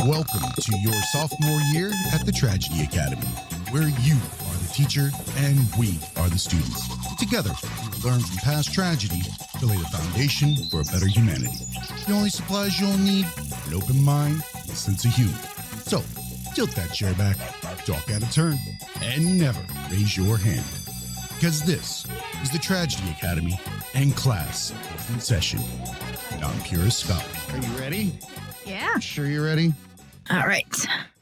Welcome to your sophomore year at the Tragedy Academy, where you are the teacher and we are the students. Together, we will learn from past tragedy to lay the foundation for a better humanity. The only supplies you'll need: an open mind and a sense of humor. So, tilt that chair back, talk out of turn, and never raise your hand. Because this is the Tragedy Academy, and class is in session. And I'm Purist Scott. Are you ready? Yeah. Sure you're ready? All right.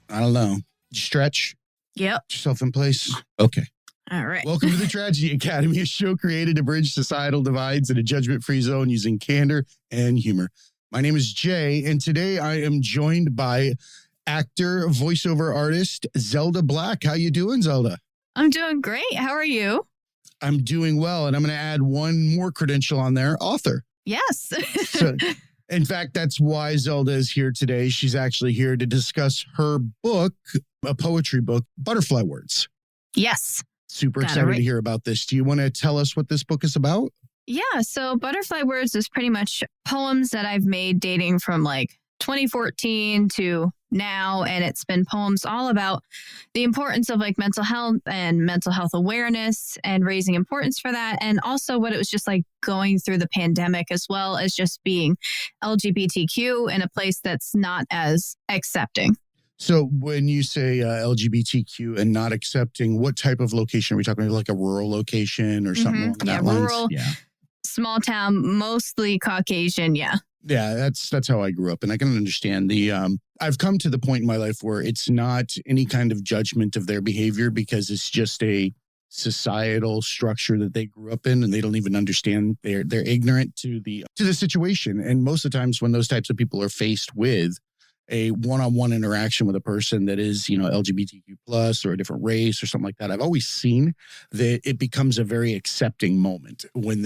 I don't know. Stretch. Yep. Put yourself in place. Okay. All right. Welcome to the Tragedy Academy, a show created to bridge societal divides in a judgment-free zone using candor and humor. My name is Jay, and today I am joined by actor, voiceover artist, Zelda Black. How you doing, Zelda? I'm doing great. How are you? I'm doing well, and I'm going to add one more credential on there, author. Yes. So, in fact, that's why Zelda is here today. She's actually here to discuss her book, a poetry book, Butterfly Words. Yes. Super excited to hear about this. Do you want to tell us what this book is about? Yeah. So Butterfly Words is pretty much poems that I've made dating from like 2014 to now. And it's been poems all about the importance of like mental health and mental health awareness and raising importance for that. And also what it was just like going through the pandemic, as well as just being LGBTQ in a place that's not as accepting. So when you say LGBTQ and not accepting, what type of location are we talking about? Like a rural location or something along that lines? Rural, small town, mostly Caucasian. Yeah. Yeah, that's how I grew up. And I can understand I've come to the point in my life where it's not any kind of judgment of their behavior, because it's just a societal structure that they grew up in, and they don't even understand. They're ignorant to the situation. And most of the times when those types of people are faced with a one-on-one interaction with a person that is, LGBTQ plus or a different race or something like that, I've always seen that it becomes a very accepting moment when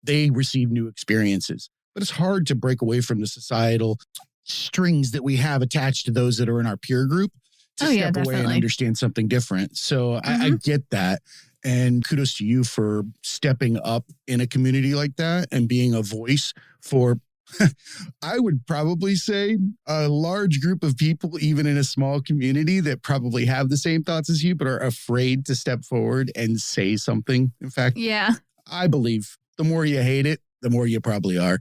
they receive new experiences. But it's hard to break away from the societal strings that we have attached to those that are in our peer group to step away and understand something different. So I get that. And kudos to you for stepping up in a community like that and being a voice for, I would probably say, a large group of people, even in a small community, that probably have the same thoughts as you, but are afraid to step forward and say something. In fact, I believe the more you hate it, the more you probably are.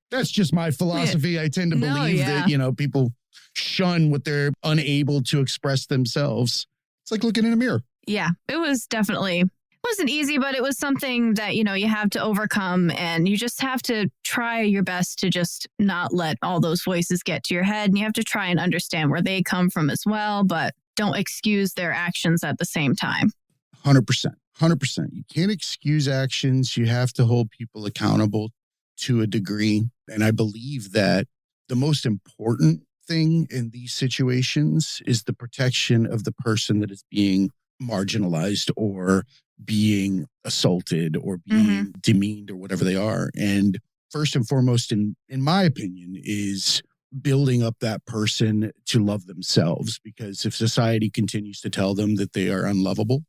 That's just my philosophy. I tend to believe that, people shun what they're unable to express themselves. It's like looking in a mirror. Yeah, it wasn't easy, but it was something that, you have to overcome, and you just have to try your best to just not let all those voices get to your head. And you have to try and understand where they come from as well, but don't excuse their actions at the same time. 100%. 100%. You can't excuse actions. You have to hold people accountable to a degree. And I believe that the most important thing in these situations is the protection of the person that is being marginalized or being assaulted or being demeaned or whatever they are. And first and foremost, in my opinion, is building up that person to love themselves. Because if society continues to tell them that they are unlovable,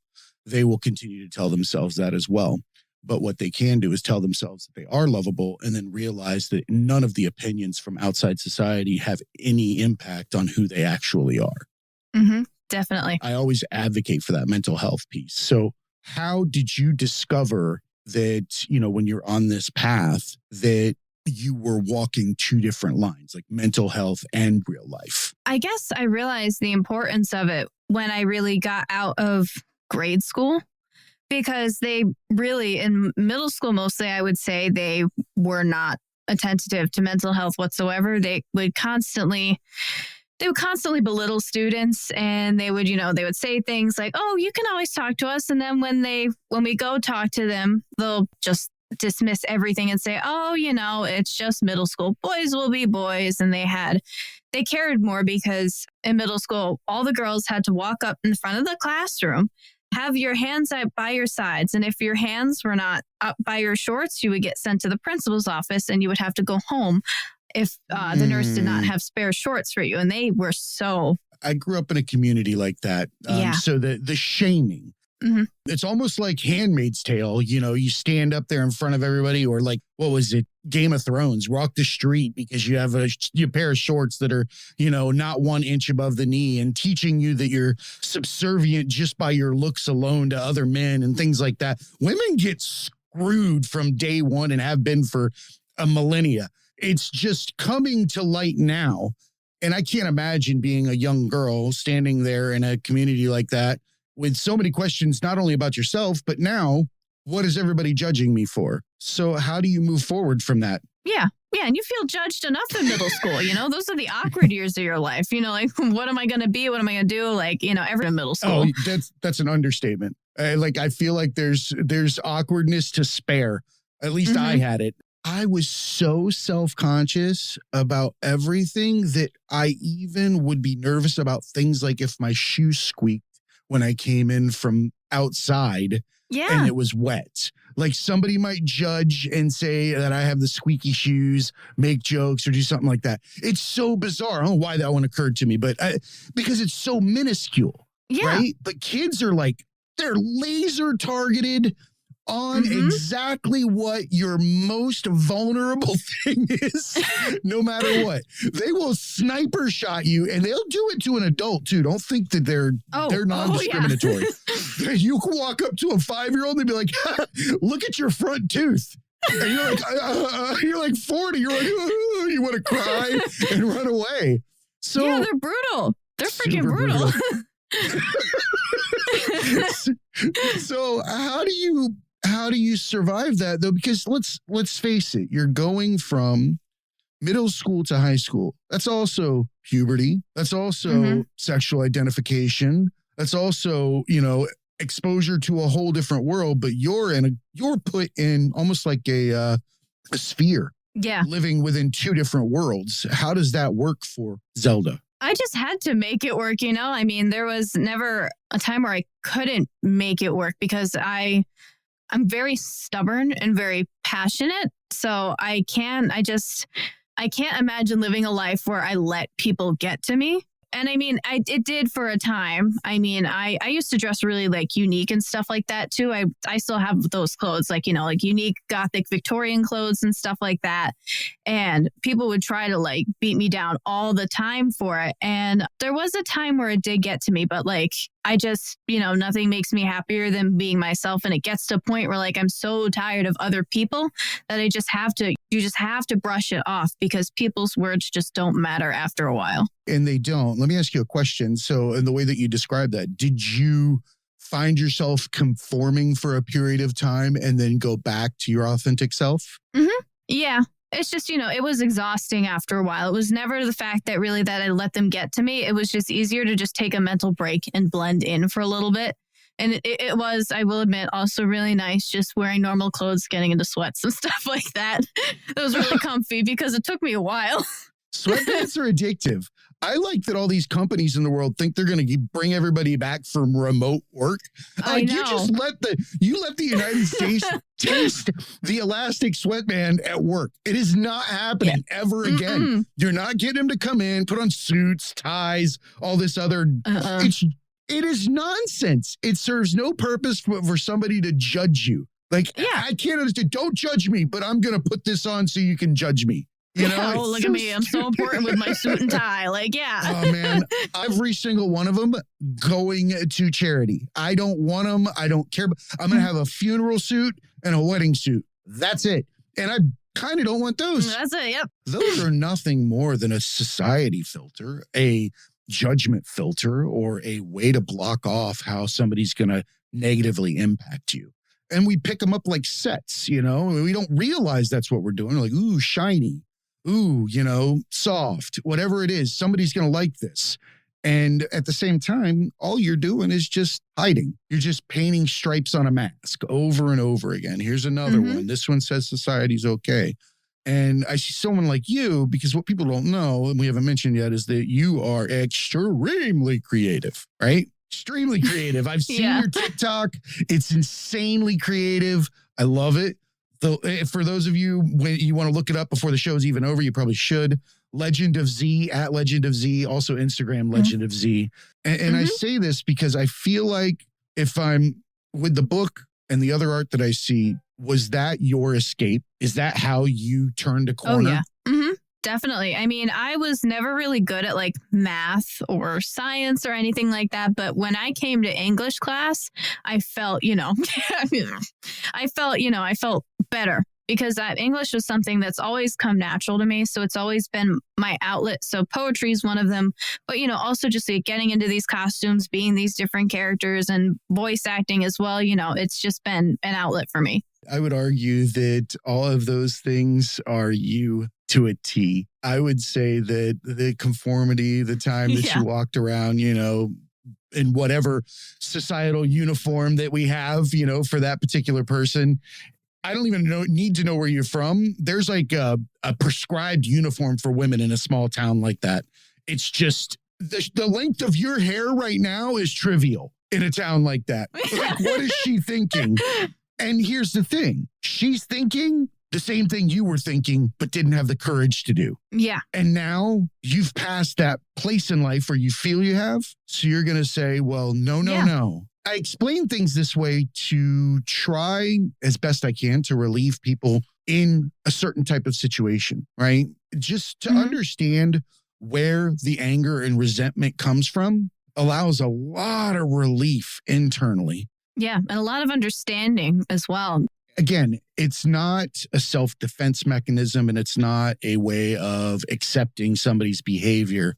they will continue to tell themselves that as well. But what they can do is tell themselves that they are lovable, and then realize that none of the opinions from outside society have any impact on who they actually are. Definitely. I always advocate for that mental health piece. So how did you discover that, when you're on this path, that you were walking two different lines, like mental health and real life? I guess I realized the importance of it when I really got out of grade school, because they really, in middle school mostly, I would say, they were not attentive to mental health whatsoever. They would constantly belittle students, and they would say things like, "Oh, you can always talk to us." And then when we go talk to them, they'll just dismiss everything and say, "Oh, it's just middle school. Boys will be boys." And they cared more, because in middle school, all the girls had to walk up in front of the classroom, have your hands up by your sides. And if your hands were not up by your shorts, you would get sent to the principal's office, and you would have to go home if the nurse did not have spare shorts for you. And they were so... I grew up in a community like that. So the shaming, it's almost like Handmaid's Tale. You stand up there in front of everybody, or like, what was it? Game of Thrones, walk the street because you have a pair of shorts that are, not 1 inch above the knee, and teaching you that you're subservient just by your looks alone to other men and things like that. Women get screwed from day one and have been for a millennia. It's just coming to light now. And I can't imagine being a young girl standing there in a community like that with so many questions, not only about yourself, but now, what is everybody judging me for? So how do you move forward from that? Yeah. Yeah. And you feel judged enough in middle school. Those are the awkward years of your life. Like, what am I going to be? What am I going to do? Like, every middle school. Oh, that's an understatement. I feel like there's awkwardness to spare. At least I had it. I was so self-conscious about everything that I even would be nervous about things like if my shoe squeaked when I came in from outside and it was wet. Like somebody might judge and say that I have the squeaky shoes, make jokes or do something like that. It's so bizarre. I don't know why that one occurred to me, but because it's so minuscule, right? But kids are like, they're laser targeted on exactly what your most vulnerable thing is, no matter what. They will sniper shot you, and they'll do it to an adult too. Don't think that they're non-discriminatory. You can walk up to a 5-year-old and be like, look at your front tooth. And you're like 40. You're like, you want to cry and run away. So yeah, they're brutal. They're freaking brutal. So how do you survive that though? Because let's face it, you're going from middle school to high school. That's also puberty. That's also sexual identification. That's also, exposure to a whole different world, but you're put in almost like a sphere. Yeah. Living within 2 different worlds. How does that work for Zelda? I just had to make it work, I mean, there was never a time where I couldn't make it work because I'm very stubborn and very passionate. So I can't imagine living a life where I let people get to me. And I mean, it did for a time. I mean, I used to dress really like unique and stuff like that too. I still have those clothes, like, like unique Gothic Victorian clothes and stuff like that. And people would try to like beat me down all the time for it. And there was a time where it did get to me, but like, I just, nothing makes me happier than being myself. And it gets to a point where like, I'm so tired of other people that you just have to brush it off because people's words just don't matter after a while. And they don't. Let me ask you a question. So in the way that you described that, did you find yourself conforming for a period of time and then go back to your authentic self? Yeah. It's just, it was exhausting after a while. It was never the fact that I let them get to me. It was just easier to just take a mental break and blend in for a little bit. And it was, I will admit, also really nice just wearing normal clothes, getting into sweats and stuff like that. It was really comfy because it took me a while. Sweatpants are addictive. I like that all these companies in the world think they're going to bring everybody back from remote work. I know. You just let the United States taste the elastic sweatband at work. It is not happening ever again. You're not getting them to come in, put on suits, ties, all this other. It is nonsense. It serves no purpose for somebody to judge you. Like, I can't understand. Don't judge me, but I'm going to put this on so you can judge me. Look at me. I'm so important with my suit and tie. Like, Oh, man. Every single one of them going to charity. I don't want them. I don't care. I'm going to have a funeral suit and a wedding suit. That's it. And I kind of don't want those. That's it. Yep. Those are nothing more than a society filter, a judgment filter, or a way to block off how somebody's going to negatively impact you. And we pick them up like sets, we don't realize that's what we're doing. We're like, ooh, shiny. Ooh, soft, whatever it is, somebody's going to like this. And at the same time, all you're doing is just hiding. You're just painting stripes on a mask over and over again. Here's another one. This one says society's okay. And I see someone like you, because what people don't know, and we haven't mentioned yet, is that you are extremely creative, right? Extremely creative. I've seen your TikTok. It's insanely creative. I love it. For those of you, when you want to look it up before the show's even over, you probably should. Legend of Z, at Legend of Z, also Instagram, Legend of Z. And I say this because I feel like if I'm with the book and the other art that I see, was that your escape? Is that how you turned a Oh, corner? yeah. Definitely. I mean, I was never really good at like math or science or anything like that. But when I came to English class, I felt, I felt better because English was something that's always come natural to me. So it's always been my outlet. So poetry is one of them. But, also just like getting into these costumes, being these different characters and voice acting as well, it's just been an outlet for me. I would argue that all of those things are you to a T. I would say that the conformity, the time that you walked around, in whatever societal uniform that we have, for that particular person. I don't even need to know where you're from. There's like a prescribed uniform for women in a small town like that. It's just the length of your hair right now is trivial in a town like that. Like, what is she thinking? And here's the thing. She's thinking the same thing you were thinking, but didn't have the courage to do. Yeah. And now you've passed that place in life where you feel you have. So you're going to say, well, no. I explain things this way to try as best I can to relieve people in a certain type of situation, right? Just to understand where the anger and resentment comes from allows a lot of relief internally. Yeah, and a lot of understanding as well. Again, it's not a self-defense mechanism and it's not a way of accepting somebody's behavior.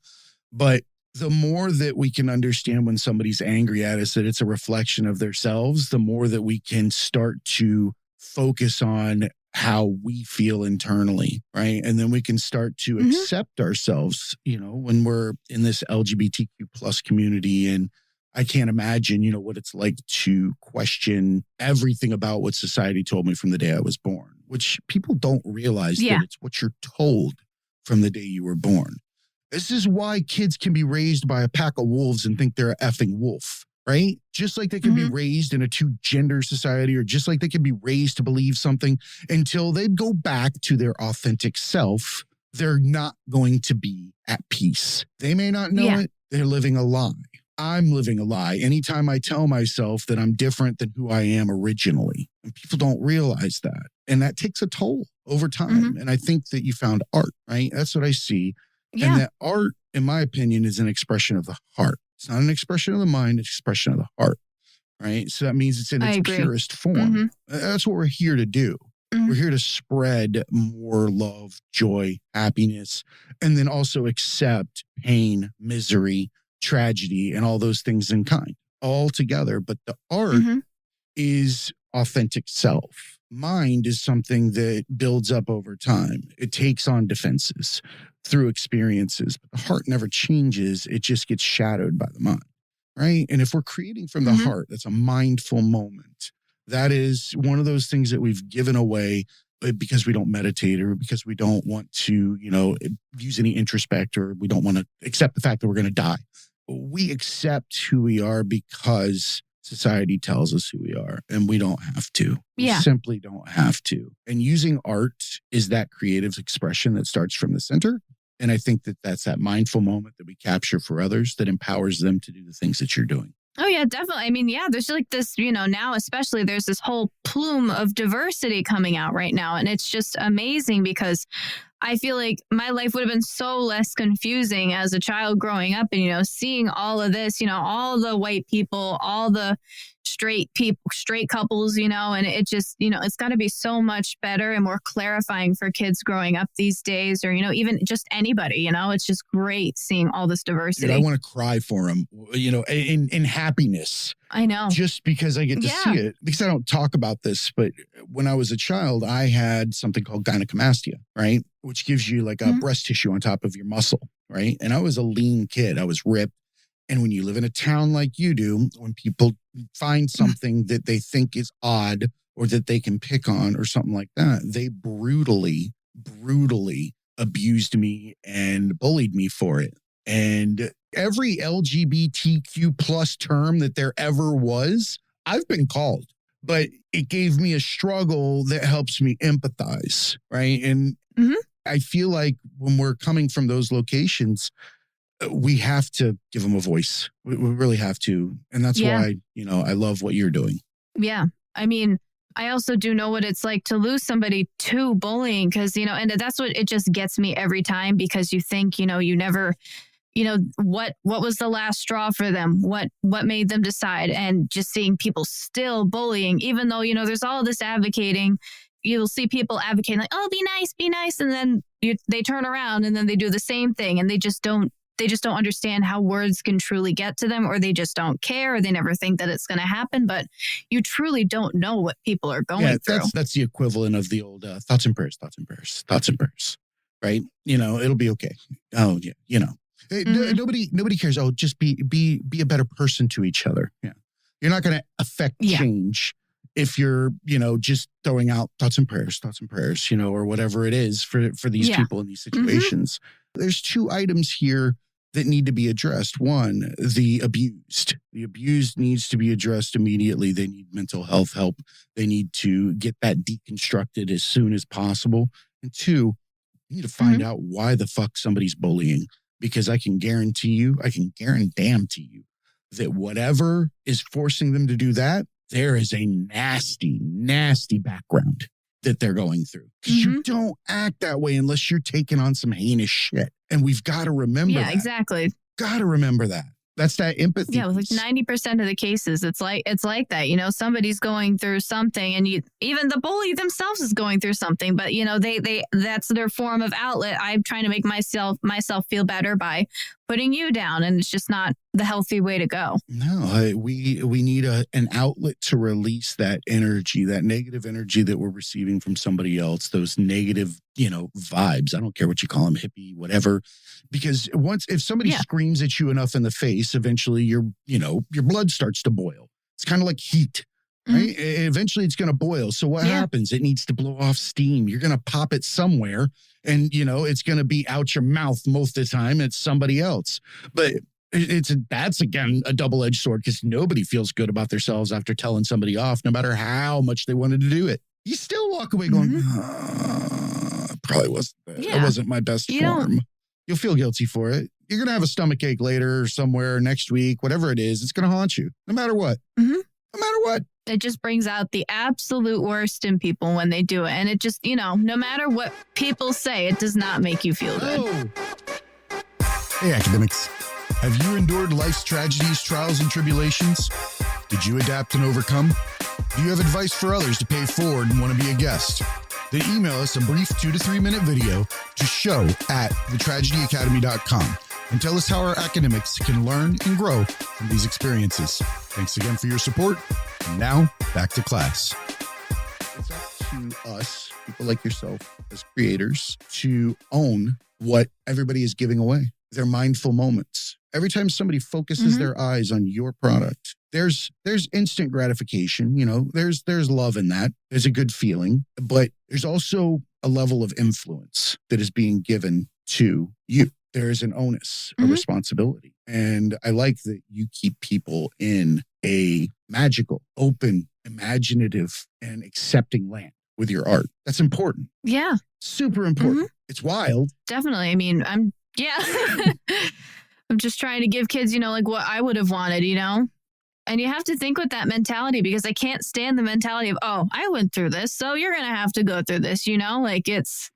But the more that we can understand when somebody's angry at us, that it's a reflection of themselves, the more that we can start to focus on how we feel internally, right? And then we can start to accept ourselves, when we're in this LGBTQ plus community. And I can't imagine, what it's like to question everything about what society told me from the day I was born, which people don't realize that it's what you're told from the day you were born. This is why kids can be raised by a pack of wolves and think they're a effing wolf, right? Just like they can be raised in a two-gender society, or just like they can be raised to believe something until they go back to their authentic self, they're not going to be at peace. They may not know it. They're living a lie. I'm living a lie anytime I tell myself that I'm different than who I am originally. And people don't realize that. And that takes a toll over time. And I think that you found art, right? That's what I see. Yeah. And that art, in my opinion, is an expression of the heart. It's not an expression of the mind, it's an expression of the heart, right? So that means it's in its purest form. That's what we're here to do. We're here to spread more love, joy, happiness, and then also accept pain, misery, tragedy, and all those things in kind all together. But the art is authentic self. Mind is something that builds up over time. It takes on defenses through experiences, but the heart never changes. It just gets shadowed by the mind, right? And if we're creating from the heart, that's a mindful moment. That is one of those things that we've given away because we don't meditate, or because we don't want to, use any introspect, or we don't want to accept the fact that we're going to die. We accept who we are because society tells us who we are, and we don't have to. We simply don't have to. And using art is that creative expression that starts from the center. And I think that that's that mindful moment that we capture for others that empowers them to do the things that you're doing. Oh, yeah, definitely. I mean, there's like this, now especially there's this whole plume of diversity coming out right now. And it's just amazing because I feel like my life would have been so less confusing as a child growing up and, seeing all of this, all the white people, all the straight couples, and it just, it's got to be so much better and more clarifying for kids growing up these days, or, even just anybody, it's just great seeing all this diversity. Dude, I want to cry for them, in happiness. I know. Just because I get to see it, because I don't talk about this, but when I was a child, I had something called gynecomastia, right? Which gives you like a breast tissue on top of your muscle, right? And I was a lean kid. I was ripped. And when you live in a town like you do, when people find something that they think is odd or that they can pick on or something like that, they brutally abused me and bullied me for it. And every LGBTQ plus term that there ever was, I've been called, but it gave me a struggle that helps me empathize, right? And I feel like when we're coming from those locations, we have to give them a voice. We really have to. And that's why, I love what you're doing. Yeah. I mean, I also do know what it's like to lose somebody to bullying because, and that's what it just gets me every time because you think, you never, what was the last straw for them? What made them decide? And just seeing people still bullying, even though, there's all this advocating, you'll see people advocating like, oh, be nice. And then they turn around and then they do the same thing and they just don't understand how words can truly get to them, or they just don't care, or they never think that it's going to happen. But you truly don't know what people are going through. That's the equivalent of the old thoughts and prayers, right? It'll be okay. Oh yeah, Hey, nobody cares. Oh, just be a better person to each other. Yeah, you're not going to affect change if you're just throwing out thoughts and prayers, or whatever it is for these people in these situations. There's two items here that need to be addressed. One, the abused. The abused needs to be addressed immediately. They need mental health help. They need to get that deconstructed as soon as possible. And two, you need to find out why the fuck somebody's bullying. Because I can guarantee you that whatever is forcing them to do that, there is a nasty, nasty background that they're going through. Because you don't act that way unless you're taking on some heinous shit. And we've got to remember that. Yeah, exactly. Got to remember that. That's that empathy. Yeah, with like 90% of the cases, it's like that. Somebody's going through something, and even the bully themselves is going through something. But they that's their form of outlet. I'm trying to make myself feel better by putting you down, and it's just not the healthy way to go. No, we need an outlet to release that energy, that negative energy that we're receiving from somebody else. Those negative, vibes. I don't care what you call them, hippie, whatever. Because if somebody screams at you enough in the face, eventually your blood starts to boil. It's kind of like heat, right? Eventually it's going to boil. So what happens? It needs to blow off steam. You're going to pop it somewhere and, it's going to be out your mouth most of the time. It's somebody else. But that's again a double-edged sword because nobody feels good about themselves after telling somebody off, no matter how much they wanted to do it. You still walk away going, probably wasn't that. It wasn't my best form. You'll feel guilty for it. You're going to have a stomachache later or somewhere next week, whatever it is. It's going to haunt you no matter what. No matter what. It just brings out the absolute worst in people when they do it. And it just, no matter what people say, it does not make you feel good. Hey, academics. Have you endured life's tragedies, trials, and tribulations? Did you adapt and overcome? Do you have advice for others to pay it forward and want to be a guest? Then email us a brief 2 to 3 minute video to show@thetragedyacademy.com and tell us how our academics can learn and grow from these experiences. Thanks again for your support. And now, back to class. It's up to us, people like yourself, as creators, to own what everybody is giving away. Their mindful moments. Every time somebody focuses their eyes on your product, there's instant gratification. There's love in that. There's a good feeling, but there's also a level of influence that is being given to you. There is an onus, a responsibility. And I like that you keep people in a magical, open, imaginative, and accepting land with your art. That's important. Yeah. Super important. It's wild. Definitely. I mean, I'm just trying to give kids, like what I would have wanted, And you have to think with that mentality because I can't stand the mentality of, oh, I went through this, so you're going to have to go through this, Like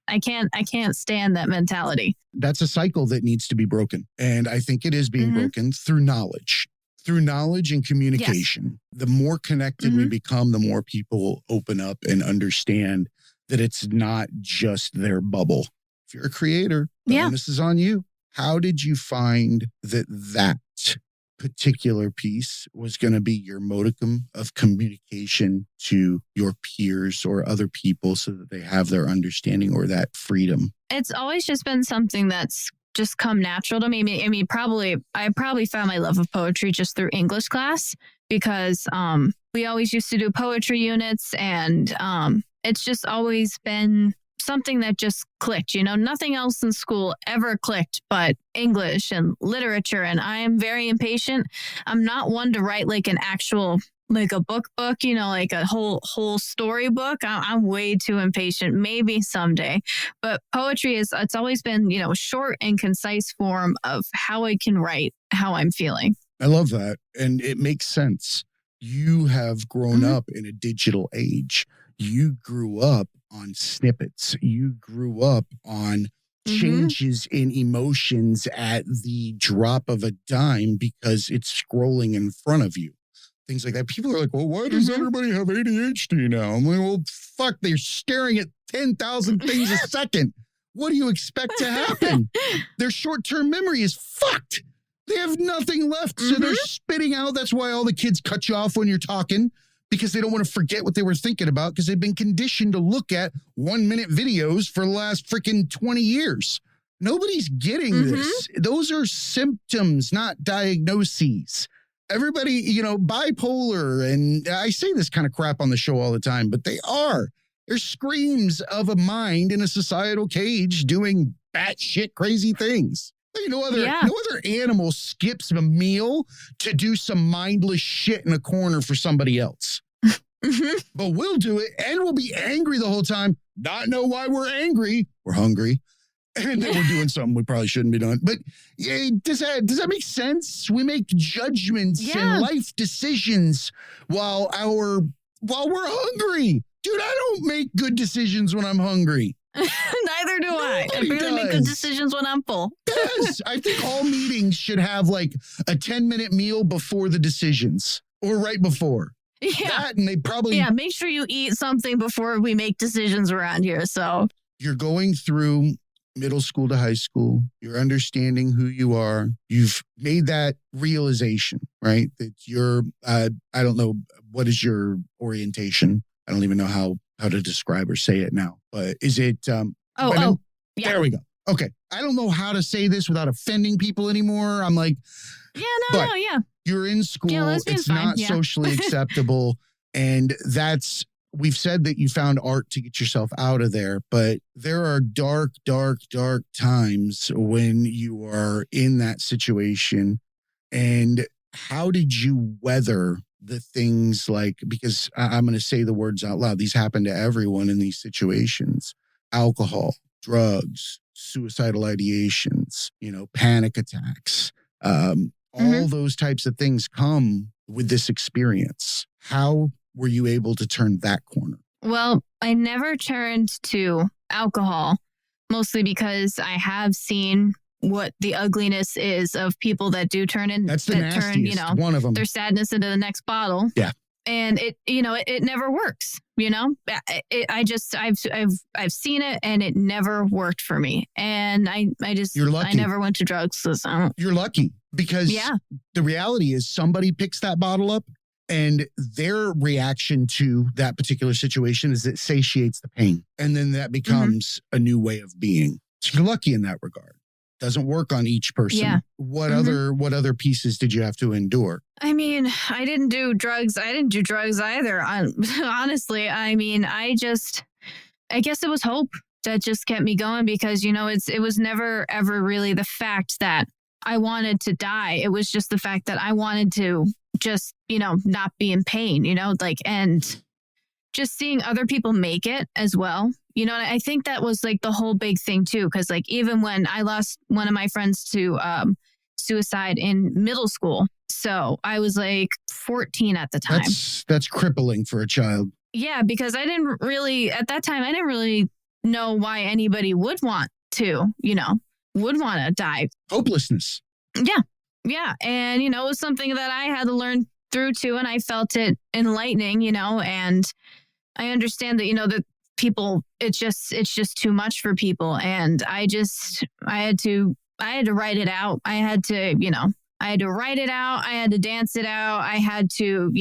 I can't stand that mentality. That's a cycle that needs to be broken. And I think it is being broken through knowledge and communication. Yes. The more connected we become, the more people open up and understand that it's not just their bubble. If you're a creator, the onus is on you. How did you find that particular piece was going to be your modicum of communication to your peers or other people so that they have their understanding or that freedom? It's always just been something that's just come natural to me. I probably found my love of poetry just through English class because we always used to do poetry units and it's just always been something that just clicked, nothing else in school ever clicked, but English and literature. And I am very impatient. I'm not one to write like an actual, like a book, like a whole storybook. I'm way too impatient, maybe someday, but poetry it's always been, short and concise form of how I can write how I'm feeling. I love that. And it makes sense. You have grown up in a digital age. You grew up on snippets. You grew up on changes in emotions at the drop of a dime because it's scrolling in front of you. Things like that. People are like, well, why does everybody have ADHD now? I'm like, well, fuck, they're staring at 10,000 things a second. What do you expect to happen? Their short-term memory is fucked. They have nothing left, so they're spitting out. That's why all the kids cut you off when you're talking, because they don't want to forget what they were thinking about, because they've been conditioned to look at 1-minute videos for the last freaking 20 years. Nobody's getting this. Those are symptoms, not diagnoses. Everybody, you know, bipolar, and I say this kind of crap on the show all the time, but they are. They're screams of a mind in a societal cage doing batshit crazy things. No other animal skips a meal to do some mindless shit in a corner for somebody else. But we'll do it, and we'll be angry the whole time, not know why we're angry. We're hungry, and then we're doing something we probably shouldn't be doing. But yeah, does that make sense? We make judgments and life decisions while we're hungry. Dude, I don't make good decisions when I'm hungry. Neither do I. I barely make good decisions when I'm full. Yes, I think all meetings should have like a 10-minute meal before the decisions or right before. Yeah. That, and they probably... Yeah, make sure you eat something before we make decisions around here. So you're going through middle school to high school. You're understanding who you are. You've made that realization, right? That you're, I don't know, what is your orientation? I don't even know how to describe or say it now, but is it women? Yeah. There we go. Okay. I don't know how to say this without offending people anymore. I'm like, you're in school. Yeah, it's not socially acceptable. And we've said that you found art to get yourself out of there, but there are dark, dark, dark times when you are in that situation. And how did you weather the things like, because I'm going to say the words out loud, these happen to everyone in these situations: alcohol, drugs, suicidal ideations, panic attacks, all those types of things come with this experience. How were you able to turn that corner? Well, I never turned to alcohol, mostly because I have seen what the ugliness is of people that do turn in. That's the nastiest, one of them. Their sadness into the next bottle. Yeah. And it never works. I've seen it, and it never worked for me. And you're lucky. I never went to drugs. So you're lucky, because the reality is somebody picks that bottle up, and their reaction to that particular situation is it satiates the pain. And then that becomes a new way of being. So you're lucky in that regard. Doesn't work on each person. Yeah. What other pieces did you have to endure? I mean, I didn't do drugs. I didn't do drugs either. Honestly, I mean, I guess it was hope that just kept me going, because, it was never, ever really the fact that I wanted to die. It was just the fact that I wanted to just, not be in pain, and just seeing other people make it as well. And I think that was like the whole big thing too, because like even when I lost one of my friends to suicide in middle school, so I was like 14 at the time. That's crippling for a child. Yeah, because at that time I didn't really know why anybody would want to die. Hopelessness. Yeah, and it was something that I had to learn through too, and I felt it enlightening, and I understand that that people, it's just too much for people, and I had to write it out. I had to write it out. I had to dance it out. I had to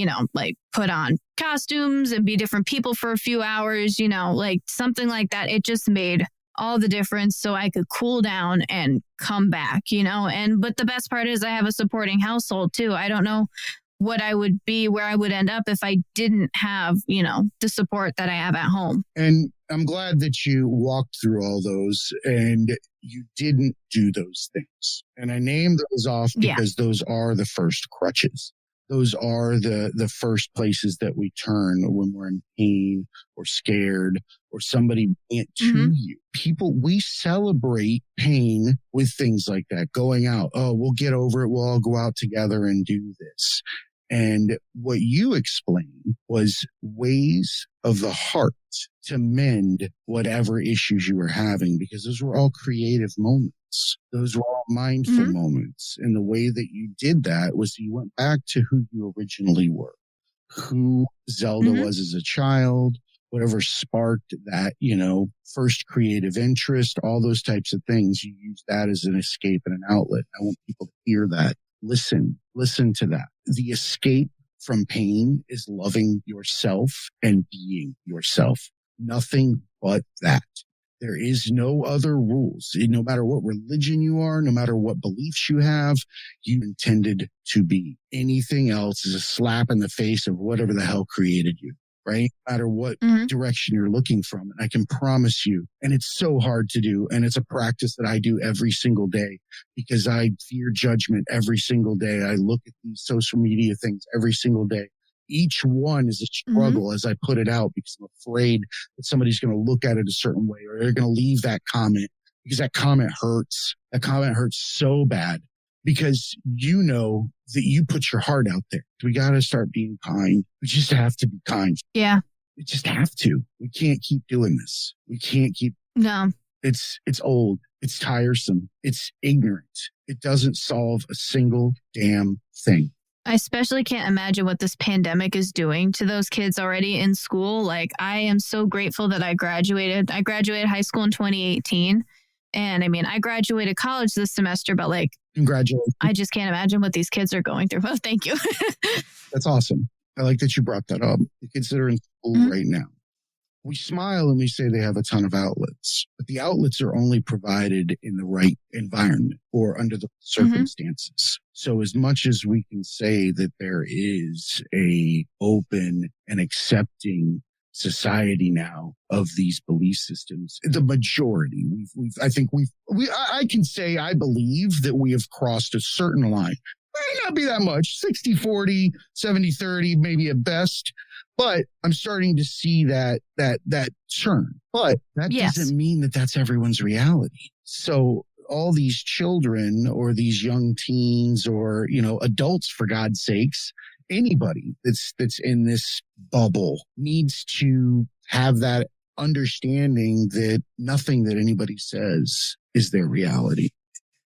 put on costumes and be different people for a few hours, like something like that. It just made all the difference, so I could cool down and come back, but the best part is I have a supporting household too. I don't know what I would be, where I would end up if I didn't have, the support that I have at home. And I'm glad that you walked through all those and you didn't do those things. And I named those off because those are the first crutches. Those are the first places that we turn when we're in pain or scared or somebody went to you. We celebrate pain with things like that. Going out. Oh, we'll get over it. We'll all go out together and do this. And what you explained was ways of the heart to mend whatever issues you were having, because those were all creative moments. Those were all mindful moments. And the way that you did that was you went back to who you originally were, who Zelda was as a child, whatever sparked that, first creative interest, all those types of things. You use that as an escape and an outlet. I want people to hear that. Listen to that. The escape from pain is loving yourself and being yourself. Nothing but that. There is no other rules. No matter what religion you are, no matter what beliefs you have, you intended to be. Anything else is a slap in the face of whatever the hell created you, right? No matter what direction you're looking from. And I can promise you, and it's so hard to do, and it's a practice that I do every single day because I fear judgment every single day. I look at these social media things every single day. Each one is a struggle as I put it out because I'm afraid that somebody's going to look at it a certain way or they're going to leave that comment because that comment hurts. That comment hurts so bad because you know that you put your heart out there. We got to start being kind. We just have to be kind. Yeah. We just have to. We can't keep doing this. We can't keep. No. It's old. It's tiresome. It's ignorant. It doesn't solve a single damn thing. I especially can't imagine what this pandemic is doing to those kids already in school. Like, I am so grateful that I graduated. I graduated high school in 2018. And I mean, I graduated college this semester, but like, congratulations. I just can't imagine what these kids are going through. Well, thank you. That's awesome. I like that you brought that up. The kids that are in school right now. We smile and we say they have a ton of outlets, but the outlets are only provided in the right environment or under the circumstances. So as much as we can say that there is a open and accepting society now of these belief systems, the majority, I can say, I believe that we have crossed a certain line. May not be that much, 60-40, 70-30, maybe at best. But I'm starting to see that turn. But that doesn't mean that that's everyone's reality. So all these children or these young teens or, adults, for God's sakes, anybody that's in this bubble needs to have that understanding that nothing that anybody says is their reality.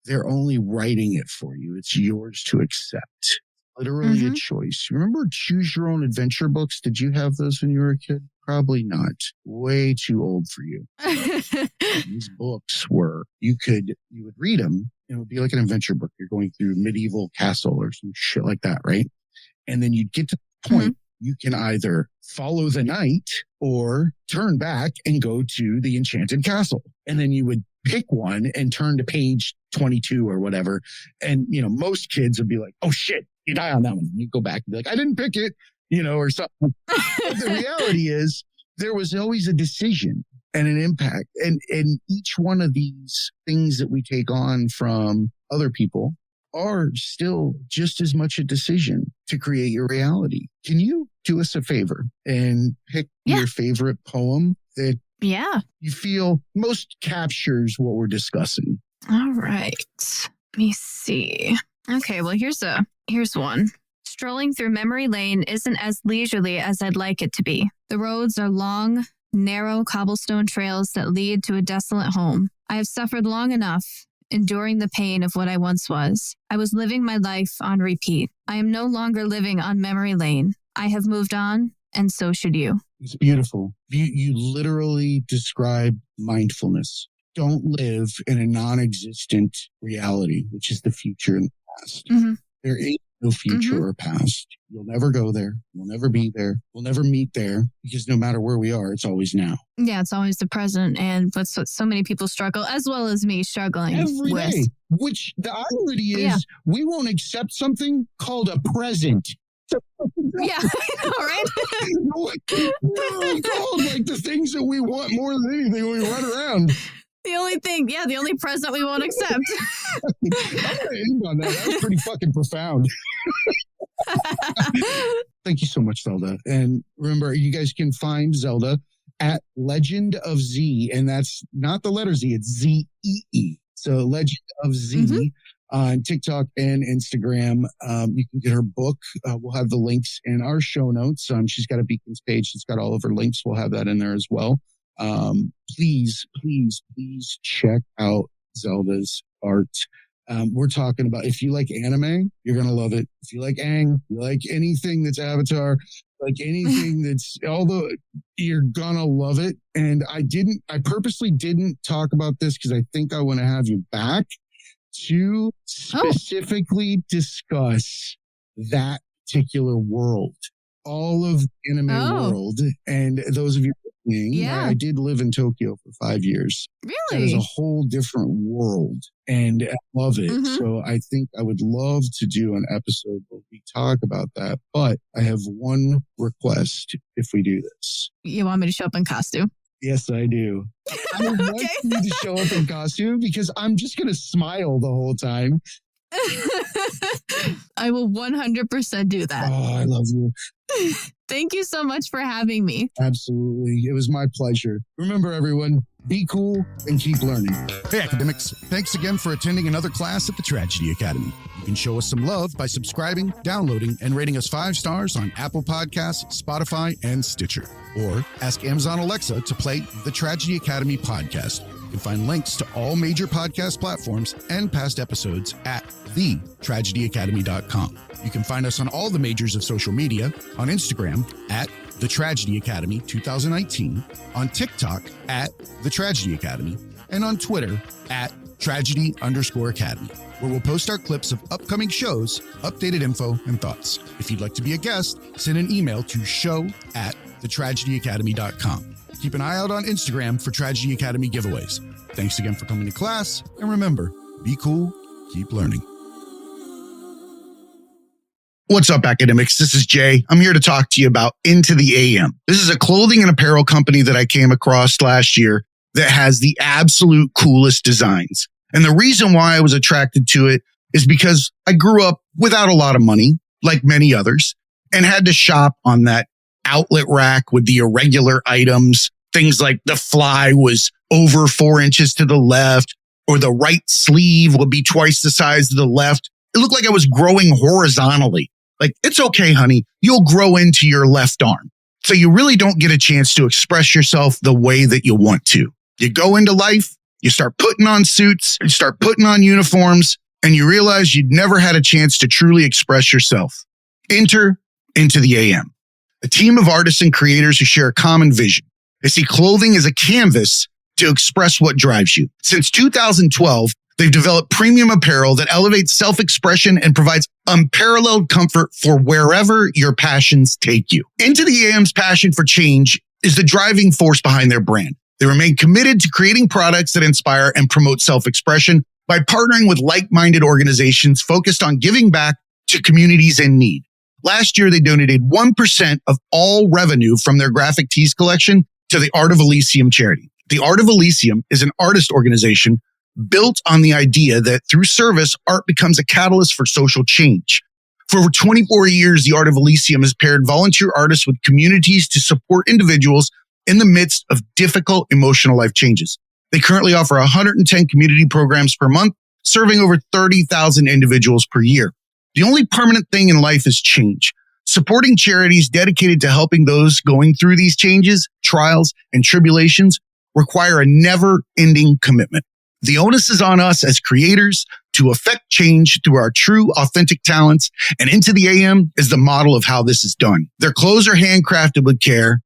They're only writing it for you. It's yours to accept. Literally a choice. Remember Choose Your Own Adventure books? Did you have those when you were a kid? Probably not. Way too old for you. These books were, you would read them, and it would be like an adventure book. You're going through medieval castle or some shit like that, right? And then you'd get to the point, you can either follow the knight or turn back and go to the enchanted castle. And then you would pick one and turn to page 22 or whatever. And, most kids would be like, oh shit, you die on that one. You go back and be like, I didn't pick it, or something. But the reality is there was always a decision and an impact. And each one of these things that we take on from other people are still just as much a decision to create your reality. Can you do us a favor and pick your favorite poem that you feel most captures what we're discussing? All right. Let me see. Okay, well, here's one. Strolling through memory lane isn't as leisurely as I'd like it to be. The roads are long, narrow cobblestone trails that lead to a desolate home. I have suffered long enough, enduring the pain of what I once was. I was living my life on repeat. I am no longer living on memory lane. I have moved on, and so should you. It's beautiful. You literally describe mindfulness. Don't live in a non-existent reality, which is the future and the past. There is no future or past. You'll never go there. You'll never be there. We'll never meet there because no matter where we are, it's always now. Yeah, it's always the present. And what's what so many people struggle, as well as me struggling every with. day. Which the irony is we won't accept something called a present. Yeah, I know, right? We're called like the things that we want more than anything when we run around. The only present we won't accept. I'm gonna end on that. That was pretty fucking profound. Thank you so much, Zelda. And remember, you guys can find Zelda at Legend of Z, and that's not the letter Z, it's Z-E-E. So Legend of Z on TikTok and Instagram. You can get her book. We'll have the links in our show notes. She's got a Beacons page. It's got all of her links. We'll have that in there as well. Please check out Zelda's art. We're talking about, if you like anime, you're going to love it. If you like Aang, you like anything that's Avatar, like anything that's, although you're going to love it. And I purposely didn't talk about this because I think I want to have you back to specifically discuss that particular world, all of anime world. And those of you listening, I did live in Tokyo for 5 years. Really? That is a whole different world, and I love it. So I think I would love to do an episode where we talk about that. But I have one request if we do this. You want me to show up in costume? Yes, I do. I would like you to show up in costume because I'm just going to smile the whole time. I will 100% do that. Oh, I love you. Thank you so much for having me. Absolutely. It was my pleasure. Remember, everyone, be cool and keep learning. Hey, academics. Thanks again for attending another class at the Tragedy Academy. You can show us some love by subscribing, downloading, and rating us 5 stars on Apple Podcasts, Spotify, and Stitcher. Or ask Amazon Alexa to play the Tragedy Academy podcast. You can find links to all major podcast platforms and past episodes at thetragedyacademy.com. You can find us on all the majors of social media, on Instagram at The Tragedy Academy 2019, on TikTok at The Tragedy Academy, and on Twitter at Tragedy_Academy, where we'll post our clips of upcoming shows, updated info, and thoughts. If you'd like to be a guest, send an email to show@thetragedyacademy.com. Keep an eye out on Instagram for Tragedy Academy giveaways. Thanks again for coming to class, and remember, be cool, keep learning. What's up, academics? This is Jay. I'm here to talk to you about Into the AM. This is a clothing and apparel company that I came across last year that has the absolute coolest designs. And the reason why I was attracted to it is because I grew up without a lot of money, like many others, and had to shop on that outlet rack with the irregular items. Things like the fly was over 4 inches to the left, or the right sleeve would be twice the size of the left. It looked like I was growing horizontally. Like, it's okay, honey, you'll grow into your left arm. So you really don't get a chance to express yourself the way that you want to. You go into life, you start putting on suits, you start putting on uniforms, and you realize you'd never had a chance to truly express yourself. Enter Into the AM, a team of artists and creators who share a common vision. They see clothing as a canvas to express what drives you. Since 2012, they've developed premium apparel that elevates self-expression and provides unparalleled comfort for wherever your passions take you. Into the AM's passion for change is the driving force behind their brand. They remain committed to creating products that inspire and promote self-expression by partnering with like-minded organizations focused on giving back to communities in need. Last year, they donated 1% of all revenue from their graphic tees collection to the Art of Elysium charity. The Art of Elysium is an artist organization built on the idea that through service, art becomes a catalyst for social change. For over 24 years, the Art of Elysium has paired volunteer artists with communities to support individuals in the midst of difficult emotional life changes. They currently offer 110 community programs per month, serving over 30,000 individuals per year. The only permanent thing in life is change. Supporting charities dedicated to helping those going through these changes, trials, and tribulations require a never-ending commitment. The onus is on us as creators to affect change through our true, authentic talents, and Into the AM is the model of how this is done. Their clothes are handcrafted with care.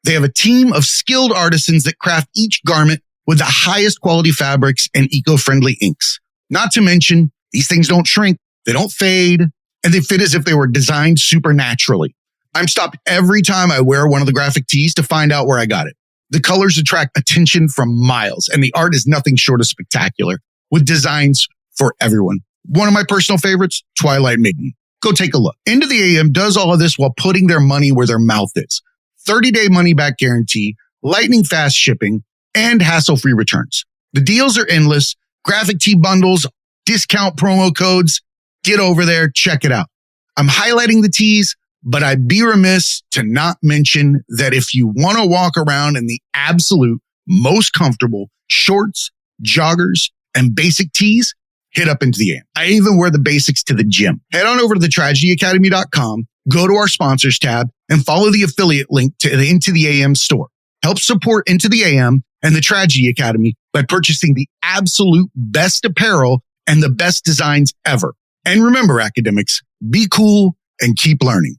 They have a team of skilled artisans that craft each garment with the highest quality fabrics and eco-friendly inks. Not to mention, these things don't shrink, they don't fade, and they fit as if they were designed supernaturally. I'm stopped every time I wear one of the graphic tees to find out where I got it. The colors attract attention from miles, and the art is nothing short of spectacular, with designs for everyone. One of my personal favorites, Twilight Maiden. Go take a look. Into the AM does all of this while putting their money where their mouth is. 30-day money-back guarantee, lightning fast shipping, and hassle-free returns. The deals are endless. Graphic tee bundles, discount promo codes. Get over there, check it out. I'm highlighting the tees, but I'd be remiss to not mention that if you want to walk around in the absolute most comfortable shorts, joggers, and basic tees, hit up Into the AM. I even wear the basics to the gym. Head on over to thetragedyacademy.com, go to our sponsors tab, and follow the affiliate link to the Into the AM store. Help support Into the AM and the Tragedy Academy by purchasing the absolute best apparel and the best designs ever. And remember, academics, be cool and keep learning.